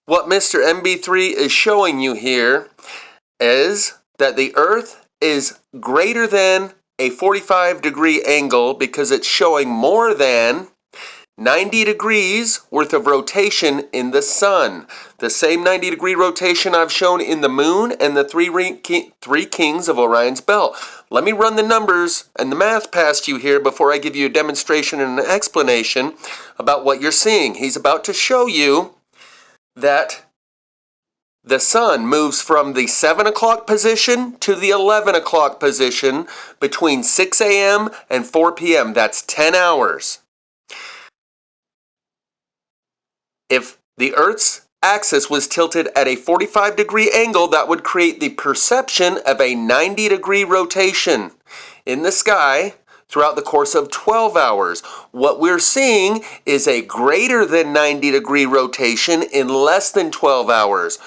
What Mr. MB3 is showing you here is that the Earth is greater than a 45-degree angle because it's showing more than 90 degrees worth of rotation in the sun. The same 90-degree rotation I've shown in the moon and the three kings of Orion's belt. Let me run the numbers and the math past you here before I give you a demonstration and an explanation about what you're seeing. He's about to show you that the sun moves from the 7 o'clock position to the 11 o'clock position between 6 a.m. and 4 p.m. That's 10 hours. If the Earth's axis was tilted at a 45-degree angle, that would create the perception of a 90-degree rotation in the sky throughout the course of 12 hours. What we're seeing is a greater than 90-degree rotation in less than 12 hours.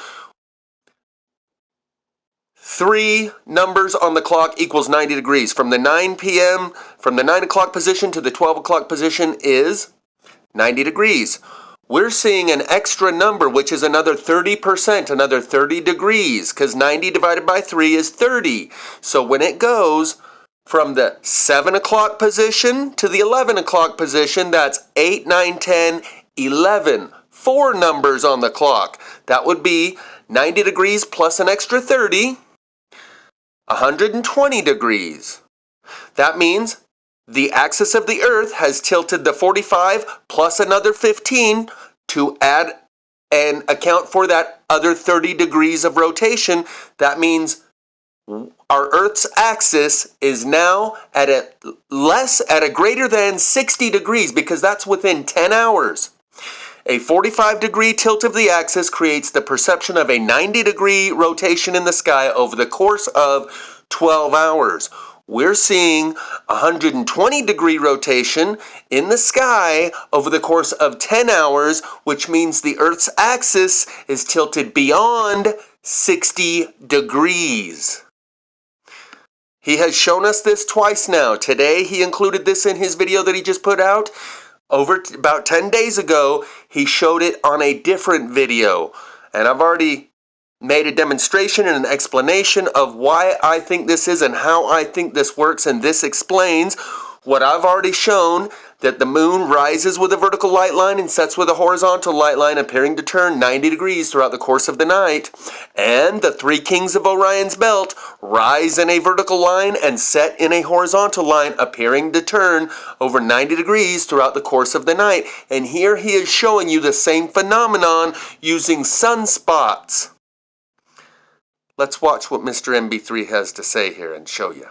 3 numbers on the clock equals 90 degrees. From the 9 o'clock position to the 12 o'clock position is 90 degrees. We're seeing an extra number, which is another 30%, another 30 degrees, because 90 divided by 3 is 30. So when it goes from the 7 o'clock position to the 11 o'clock position, that's 8, 9, 10, 11. 4 numbers on the clock. That would be 90 degrees plus an extra 30, 120 degrees. That means the axis of the Earth has tilted the 45 plus another 15 to add and account for that other 30 degrees of rotation. That means our Earth's axis is now at a greater than 60 degrees because that's within 10 hours. A 45-degree tilt of the axis creates the perception of a 90-degree rotation in the sky over the course of 12 hours. We're seeing 120-degree rotation in the sky over the course of 10 hours, which means the Earth's axis is tilted beyond 60 degrees. He has shown us this twice now. Today, he included this in his video that he just put out. About 10 days ago, he showed it on a different video. And I've already made a demonstration and an explanation of why I think this is and how I think this works, and this explains what I've already shown, that the moon rises with a vertical light line and sets with a horizontal light line, appearing to turn 90 degrees throughout the course of the night, and the 3 kings of Orion's belt rise in a vertical line and set in a horizontal line, appearing to turn over 90 degrees throughout the course of the night. And here he is showing you the same phenomenon using sunspots. Let's watch what Mr. MB3 has to say here and show you.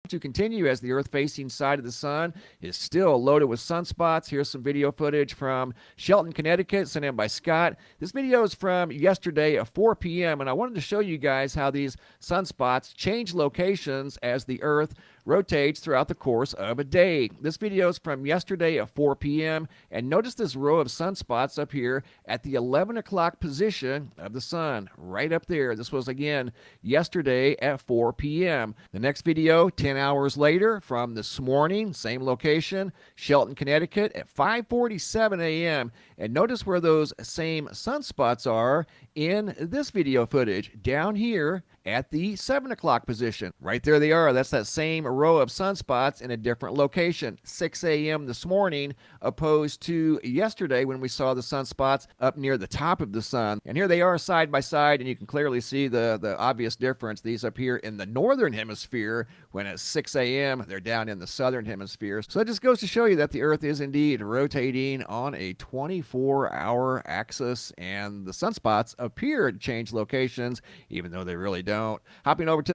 To continue, as the Earth-facing side of the sun is still loaded with sunspots. Here's some video footage from Shelton, Connecticut, sent in by Scott. This video is from yesterday at 4 p.m., and I wanted to show you guys how these sunspots change locations as the Earth rotates throughout the course of a day. This video is from yesterday at 4 p.m. and notice this row of sunspots up here at the 11 o'clock position of the sun, right up there. This was again yesterday at 4 p.m. The next video 10 hours later from this morning, same location, Shelton, Connecticut at 5:47 a.m. and notice where those same sunspots are in this video footage down here at the 7 o'clock position. Right there they are. That's that same row of sunspots in a different location. 6 a.m. this morning opposed to yesterday when we saw the sunspots up near the top of the sun. And here they are side by side, and you can clearly see the obvious difference. These up here in the northern hemisphere, when at 6 a.m. they're down in the southern hemisphere. So that just goes to show you that the Earth is indeed rotating on a 24-hour axis, and the sunspots appear to change locations, even though they really don't. Hopping over to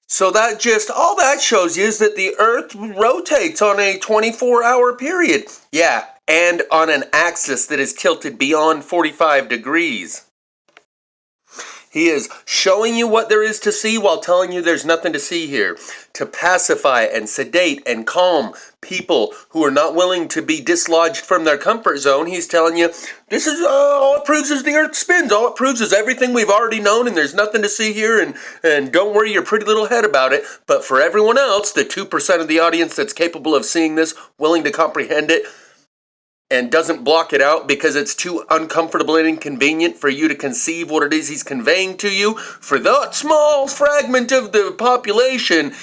So all that shows you is that the Earth rotates on a 24-hour period. Yeah, and on an axis that is tilted beyond 45 degrees. He is showing you what there is to see while telling you there's nothing to see here. To pacify and sedate and calm people who are not willing to be dislodged from their comfort zone, he's telling you, this is all it proves is the Earth spins. All it proves is everything we've already known, and there's nothing to see here, and don't worry your pretty little head about it. But for everyone else, the 2% of the audience that's capable of seeing this, willing to comprehend it, and doesn't block it out because it's too uncomfortable and inconvenient for you to conceive what it is he's conveying to you, for that small fragment of the population,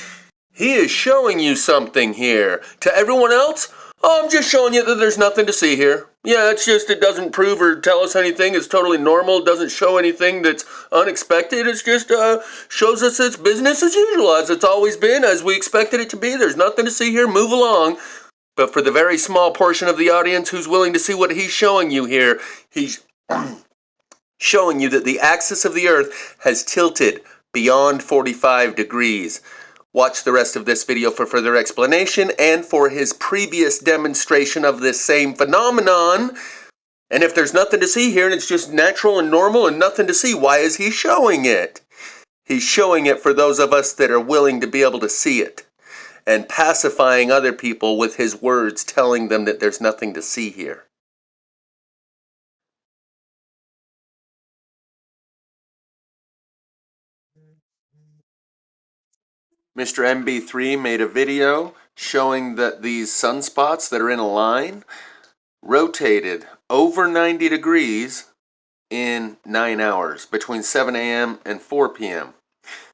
he is showing you something here. To everyone else, oh, I'm just showing you that there's nothing to see here. Yeah, it's just, it doesn't prove or tell us anything. It's totally normal. It doesn't show anything that's unexpected. It's just shows us it's business as usual, as it's always been, as we expected it to be. There's nothing to see here. Move along. But for the very small portion of the audience who's willing to see what he's showing you here, he's showing you that the axis of the Earth has tilted beyond 45 degrees. Watch the rest of this video for further explanation and for his previous demonstration of this same phenomenon. And if there's nothing to see here and it's just natural and normal and nothing to see, why is he showing it? He's showing it for those of us that are willing to be able to see it, and pacifying other people with his words, telling them that there's nothing to see here. Mr. MB3 made a video showing that these sunspots that are in a line rotated over 90 degrees in 9 hours, between 7 a.m. and 4 p.m.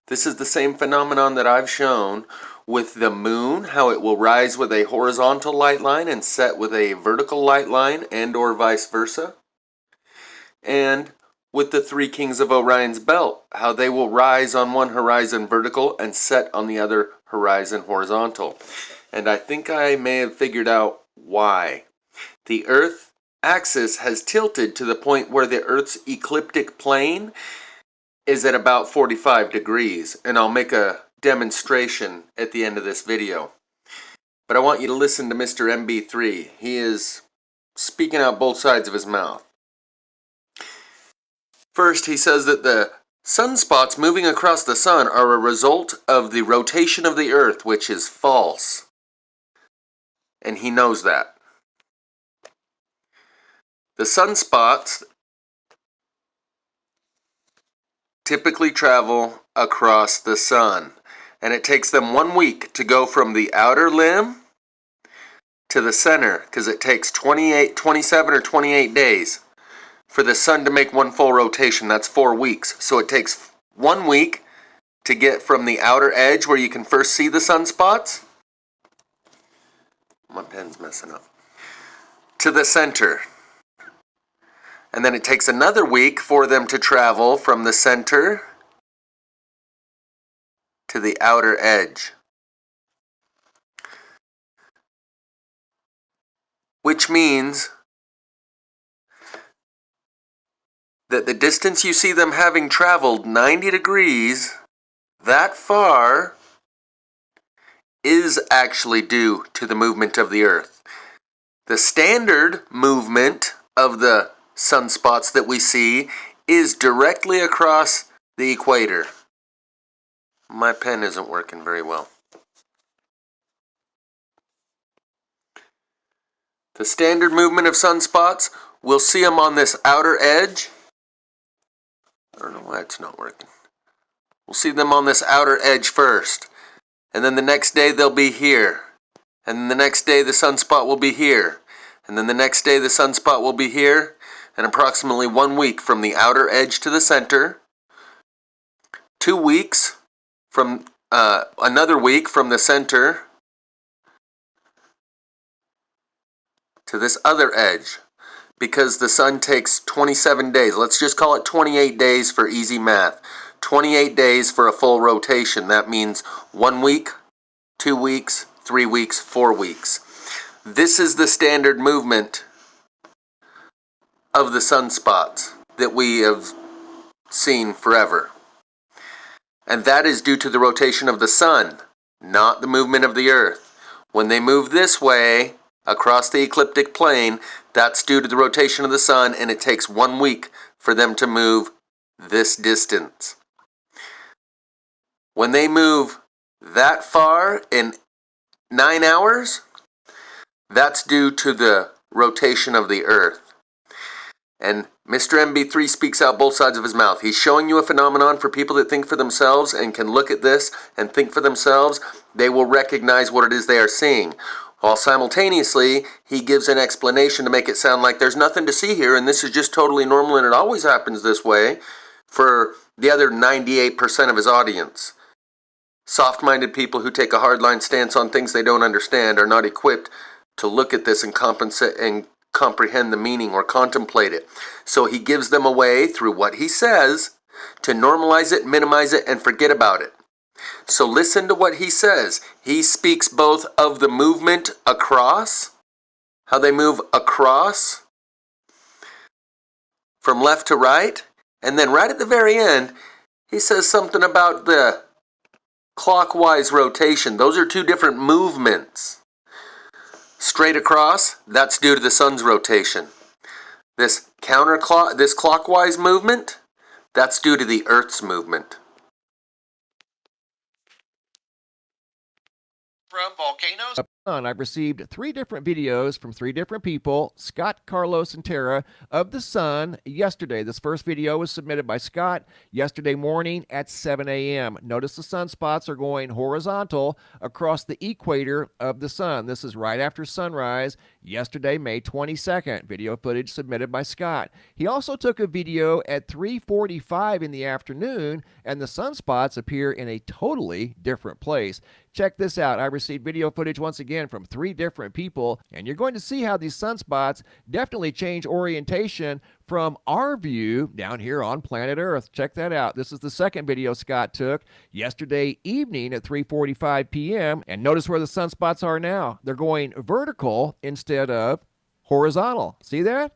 This is the same phenomenon that I've shown with the moon, how it will rise with a horizontal light line and set with a vertical light line, and or vice versa. And with the three kings of Orion's belt, how they will rise on one horizon vertical and set on the other horizon horizontal. And I think I may have figured out why. The Earth axis has tilted to the point where the Earth's ecliptic plane is at about 45 degrees, and I'll make a demonstration at the end of this video. But I want you to listen to Mr. MB3. He is speaking out both sides of his mouth. First, he says that the sunspots moving across the sun are a result of the rotation of the Earth, which is false. And he knows that. The sunspots typically travel across the sun, and it takes them 1 week to go from the outer limb to the center, because it takes 27 or 28 days for the sun to make one full rotation. That's 4 weeks. So it takes 1 week to get from the outer edge where you can first see the sunspots. My pen's messing up. To the center. And then it takes another week for them to travel from the center to the outer edge. Which means that the distance you see them having traveled 90 degrees, that far, is actually due to the movement of the Earth. The standard movement of the sunspots that we see is directly across the equator. My pen isn't working very well. The standard movement of sunspots, we'll see them on this outer edge. I don't know why it's not working. We'll see them on this outer edge first. And then the next day they'll be here. And then the next day the sunspot will be here. And then the next day the sunspot will be here. And approximately 1 week from the outer edge to the center. 2 weeks from another week from the center to this other edge, because the sun takes 27 days. Let's just call it 28 days for easy math. 28 days for a full rotation. That means 1 week, 2 weeks, 3 weeks, 4 weeks. This is the standard movement of the sunspots that we have seen forever. And that is due to the rotation of the sun, not the movement of the Earth. When they move this way across the ecliptic plane, that's due to the rotation of the sun, and it takes 1 week for them to move this distance. When they move that far in 9 hours, that's due to the rotation of the Earth. And Mr. MB3 speaks out both sides of his mouth. He's showing you a phenomenon for people that think for themselves and can look at this and think for themselves. They will recognize what it is they are seeing. while simultaneously he gives an explanation to make it sound like there's nothing to see here and this is just totally normal and it always happens this way for the other 98% of his audience. Soft-minded people who take a hardline stance on things they don't understand are not equipped to look at this and compensate and comprehend the meaning or contemplate it. So he gives them a way through what he says to normalize it, minimize it, and forget about it. So listen to what he says. He speaks both of the movement across, how they move across from left to right, and then right at the very end, he says something about the clockwise rotation. Those are two different movements. Straight across, that's due to the sun's rotation. This clockwise movement, that's due to the Earth's movement. From volcanoes. I've received 3 different videos from 3 different people, Scott, Carlos, and Tara, of the sun yesterday. This first video was submitted by Scott yesterday morning at 7 a.m. Notice the sunspots are going horizontal across the equator of the sun. This is right after sunrise yesterday, May 22nd. Video footage submitted by Scott. He also took a video at 3:45 in the afternoon, and the sunspots appear in a totally different place. Check this out. I received video footage once again from 3 different people, and you're going to see how these sunspots definitely change orientation from our view down here on planet Earth. Check that out. This is the second video Scott took yesterday evening at 3:45 p.m. And notice where the sunspots are now. They're going vertical instead of horizontal. See that?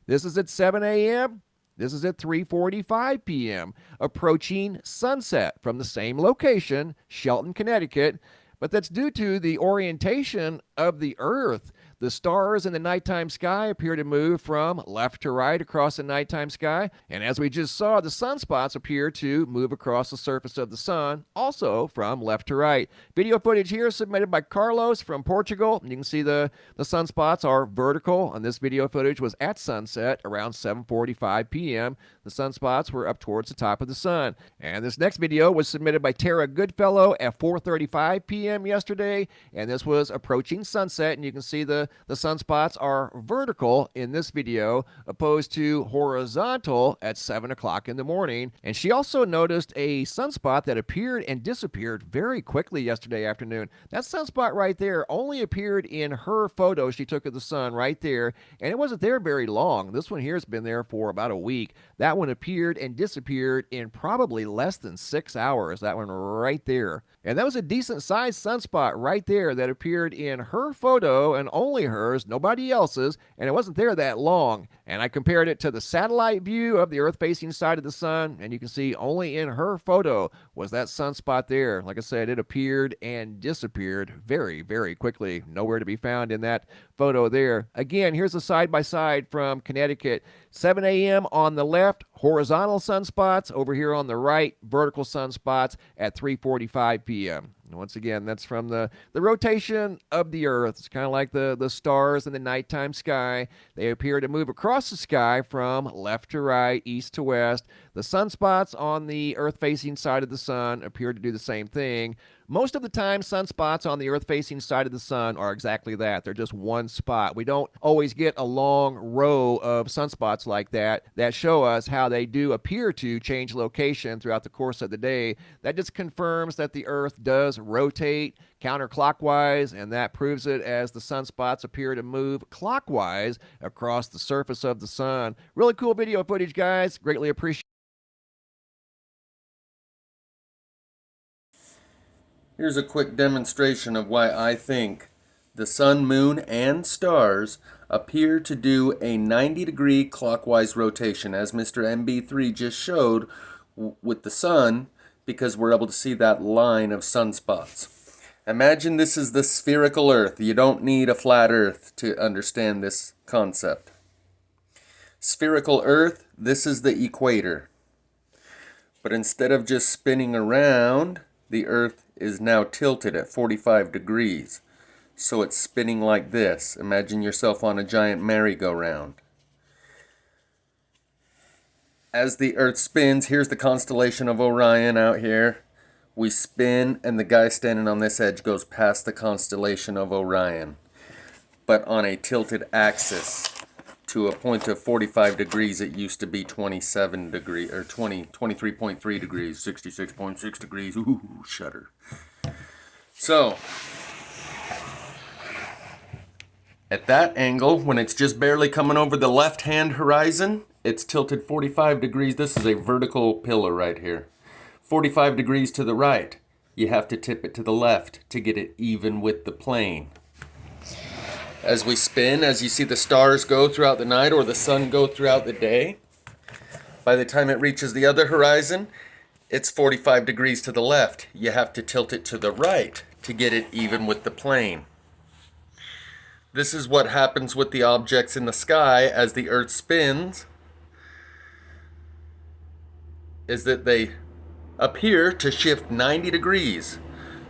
This is at 7 a.m. This is at 3:45 p.m., approaching sunset from the same location, Shelton, Connecticut, but that's due to the orientation of the Earth. The stars in the nighttime sky appear to move from left to right across the nighttime sky, and as we just saw, the sunspots appear to move across the surface of the sun, also from left to right. Video footage here submitted by Carlos from Portugal. You can see the sunspots are vertical, and this video footage was at sunset around 7:45 p.m. The sunspots were up towards the top of the sun. And this next video was submitted by Tara Goodfellow at 4:35 p.m. yesterday, and this was approaching sunset, and you can see the sunspots are vertical in this video opposed to horizontal at 7 o'clock in the morning. And she also noticed a sunspot that appeared and disappeared very quickly yesterday afternoon. That sunspot right there only appeared in her photo she took of the sun right there, and it wasn't there very long. This one here has been there for about a week. That one appeared and disappeared in probably less than 6 hours. That one right there. And that was a decent sized sunspot right there that appeared in her photo and only hers, nobody else's, and it wasn't there that long. And I compared it to the satellite view of the Earth facing side of the sun, and you can see only in her photo was that sunspot there. Like I said, it appeared and disappeared very, very quickly. Nowhere to be found in that photo there. Again, here's a side-by-side from Connecticut. 7 a.m. on the left, horizontal sunspots. Over here on the right, vertical sunspots at 3:45 p.m. Once again, that's from the rotation of the Earth. It's kind of like the stars in the nighttime sky. They appear to move across the sky from left to right, east to west. The sunspots on the Earth-facing side of the sun appear to do the same thing. Most of the time, sunspots on the Earth-facing side of the sun are exactly that. They're just one spot. We don't always get a long row of sunspots like that show us how they do appear to change location throughout the course of the day. That just confirms that the Earth does rotate counterclockwise, and that proves it as the sunspots appear to move clockwise across the surface of the sun. Really cool video footage, guys. Greatly appreciate. Here's a quick demonstration of why I think the sun, moon, and stars appear to do a 90-degree clockwise rotation, as Mr. MB3 just showed with the sun, because we're able to see that line of sunspots. Imagine this is the spherical Earth. You don't need a flat Earth to understand this concept. Spherical Earth, this is the equator. But instead of just spinning around, the Earth is now tilted at 45 degrees. So it's spinning like this. Imagine yourself on a giant merry-go-round. As the Earth spins, here's the constellation of Orion out here. we spin, and the guy standing on this edge goes past the constellation of Orion, but on a tilted axis to a point of 45 degrees. It used to be 27 degrees, or 23.3 degrees, 66.6 degrees. Ooh, shudder. So, at that angle, when it's just barely coming over the left-hand horizon, it's tilted 45 degrees. This is a vertical pillar right here. 45 degrees to the right. You have to tip it to the left to get it even with the plane. As we spin, as you see the stars go throughout the night or the sun go throughout the day, by the time it reaches the other horizon, it's 45 degrees to the left. You have to tilt it to the right to get it even with the plane. This is what happens with the objects in the sky as the Earth spins, is that they appear to shift 90 degrees.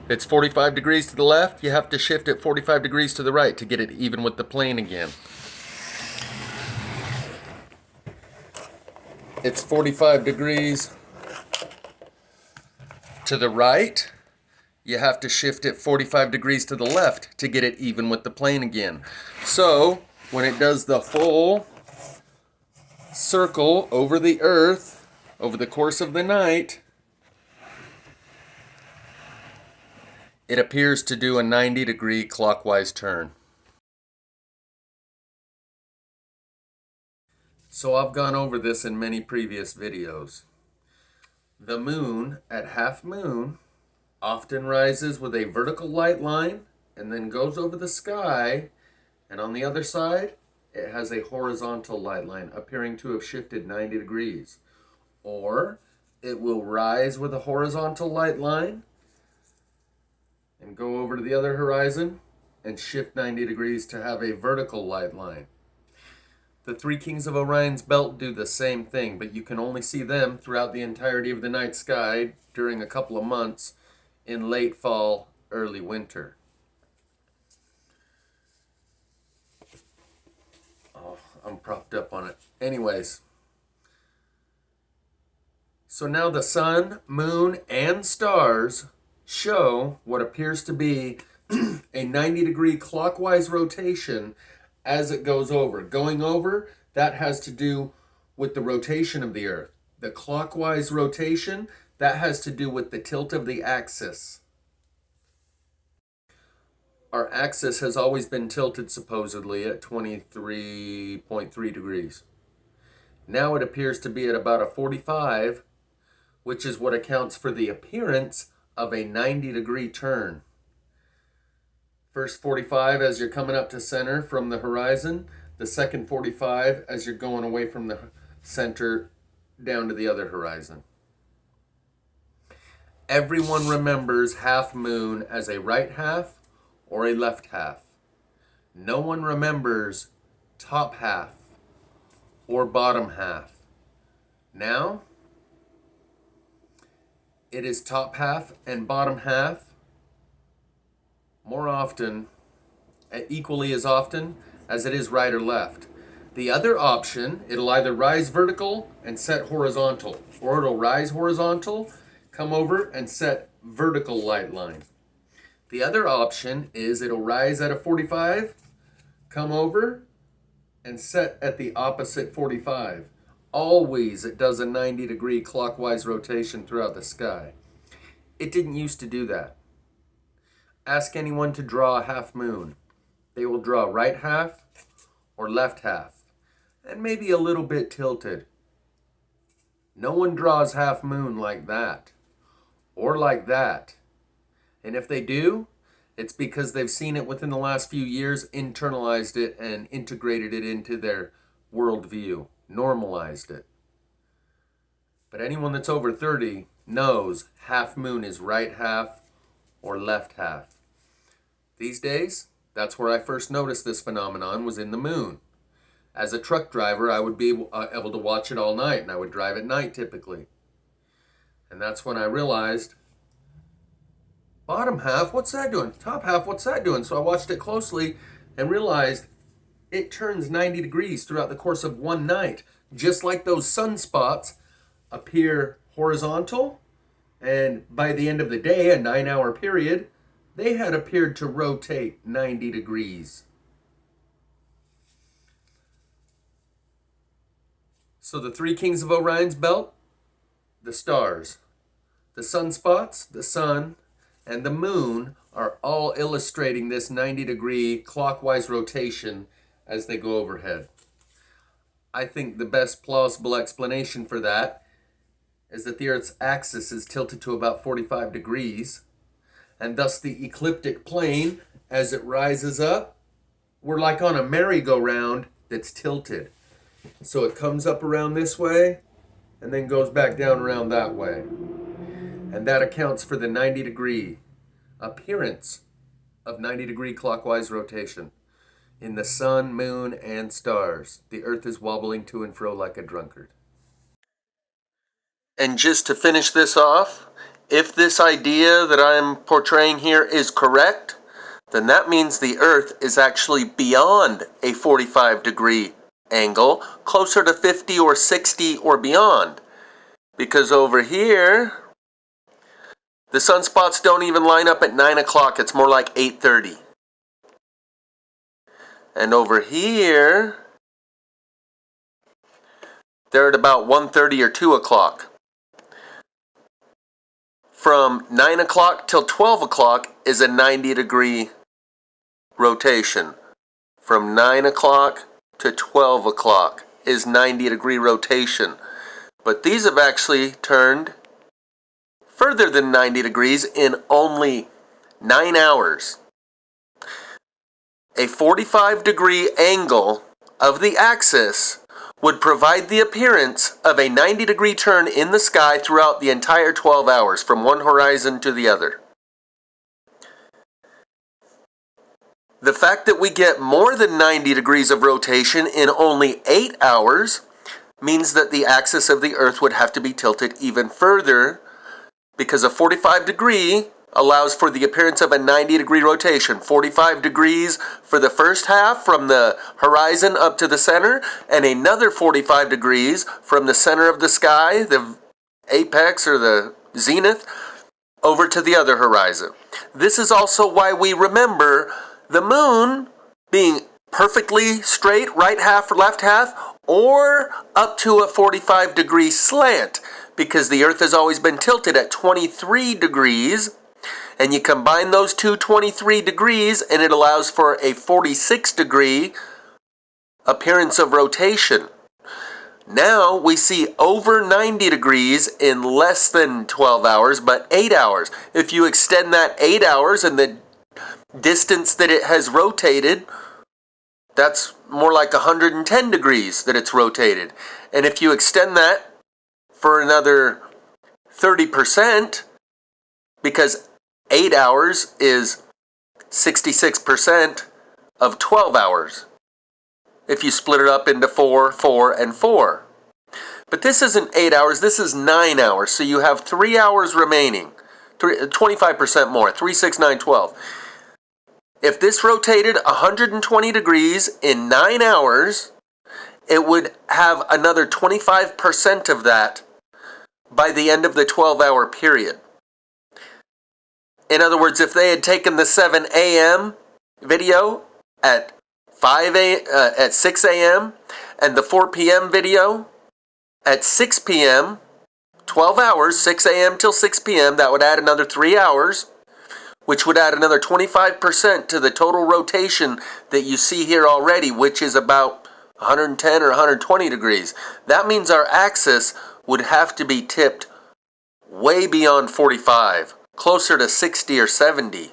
It's 45 degrees to the left, you have to shift it 45 degrees to the right to get it even with the plane again. It's 45 degrees to the right, you have to shift it 45 degrees to the left to get it even with the plane again. So, when it does the full circle over the Earth, over the course of the night, it appears to do a 90-degree clockwise turn. So I've gone over this in many previous videos. The moon at half moon often rises with a vertical light line and then goes over the sky, and on the other side it has a horizontal light line appearing to have shifted 90 degrees. Or it will rise with a horizontal light line and go over to the other horizon and shift 90 degrees to have a vertical light line. The three kings of Orion's belt do the same thing, but you can only see them throughout the entirety of the night sky during a couple of months in late fall, early winter. Oh, I'm propped up on it. Anyways, so now the sun, moon, and stars show what appears to be a 90-degree clockwise rotation as it goes over. Going over, that has to do with the rotation of the Earth. The clockwise rotation, that has to do with the tilt of the axis. Our axis has always been tilted supposedly at 23.3 degrees. Now it appears to be at about a 45, which is what accounts for the appearance of a 90-degree turn. First 45 as you're coming up to center from the horizon, the second 45 as you're going away from the center down to the other horizon. Everyone remembers half moon as a right half or a left half. No one remembers top half or bottom half. Now, it is top half and bottom half more often, equally as often as it is right or left. The other option, it'll either rise vertical and set horizontal, or it'll rise horizontal, come over and set vertical light line. The other option is it'll rise at a 45, come over and set at the opposite 45. Always it does a 90-degree clockwise rotation throughout the sky. It didn't used to do that. Ask anyone to draw a half moon. They will draw right half or left half, and maybe a little bit tilted. No one draws half moon like that, or like that. And if they do, it's because they've seen it within the last few years, internalized it, and integrated it into their worldview, normalized it. But anyone that's over 30 knows half moon is right half or left half. These days, that's where I first noticed this phenomenon, was in the moon. As a truck driver, I would be able to watch it all night, and I would drive at night typically. And that's when I realized, bottom half, what's that doing? Top half, what's that doing? So I watched it closely and realized it turns 90 degrees throughout the course of one night. Just like those sunspots appear horizontal And by the end of the day, a 9-hour period, they had appeared to rotate 90 degrees. So the three kings of Orion's belt, the stars, the sunspots, the sun, and the moon are all illustrating this 90-degree clockwise rotation as they go overhead. I think the best plausible explanation for that is that the Earth's axis is tilted to about 45 degrees, and thus the ecliptic plane, as it rises up, we're like on a merry-go-round that's tilted. So it comes up around this way, and then goes back down around that way. And that accounts for the 90-degree appearance of 90-degree clockwise rotation. In the sun, moon, and stars, the Earth is wobbling to and fro like a drunkard. And just to finish this off, if this idea that I'm portraying here is correct, then that means the Earth is actually beyond a 45-degree angle, closer to 50 or 60 or beyond. Because over here, the sunspots don't even line up at 9 o'clock. It's more like 8:30. And over here, they're at about 1:30 or 2 o'clock. From 9 o'clock till 12 o'clock is a 90-degree rotation. From 9 o'clock to 12 o'clock is 90-degree rotation. But these have actually turned further than 90 degrees in only 9 hours. A 45-degree angle of the axis would provide the appearance of a 90-degree turn in the sky throughout the entire 12 hours from one horizon to the other. The fact that we get more than 90 degrees of rotation in only 8 hours means that the axis of the Earth would have to be tilted even further, because a 45 degree allows for the appearance of a 90-degree rotation. 45 degrees for the first half from the horizon up to the center, and another 45 degrees from the center of the sky, the apex or the zenith, over to the other horizon. This is also why we remember the moon being perfectly straight, right half or left half, or up to a 45-degree slant, because the Earth has always been tilted at 23 degrees, and you combine those two 23 degrees, and it allows for a 46-degree appearance of rotation. Now we see over 90 degrees in less than 12 hours, but 8 hours. If you extend that 8 hours and the distance that it has rotated, that's more like 110 degrees that it's rotated. And if you extend that for another 30%, because 8 hours is 66% of 12 hours, if you split it up into 4, 4, and 4. But this isn't 8 hours, this is 9 hours, so you have 3 hours remaining, 25% more, 3, 6, 9, 12. If this rotated 120 degrees in 9 hours, it would have another 25% of that by the end of the 12-hour period. In other words, if they had taken the 7 a.m. video at 6 a.m. and the 4 p.m. video at 6 p.m., 12 hours, 6 a.m. till 6 p.m., that would add another 3 hours, which would add another 25% to the total rotation that you see here already, which is about 110 or 120 degrees. That means our axis would have to be tipped way beyond 45, closer to 60 or 70.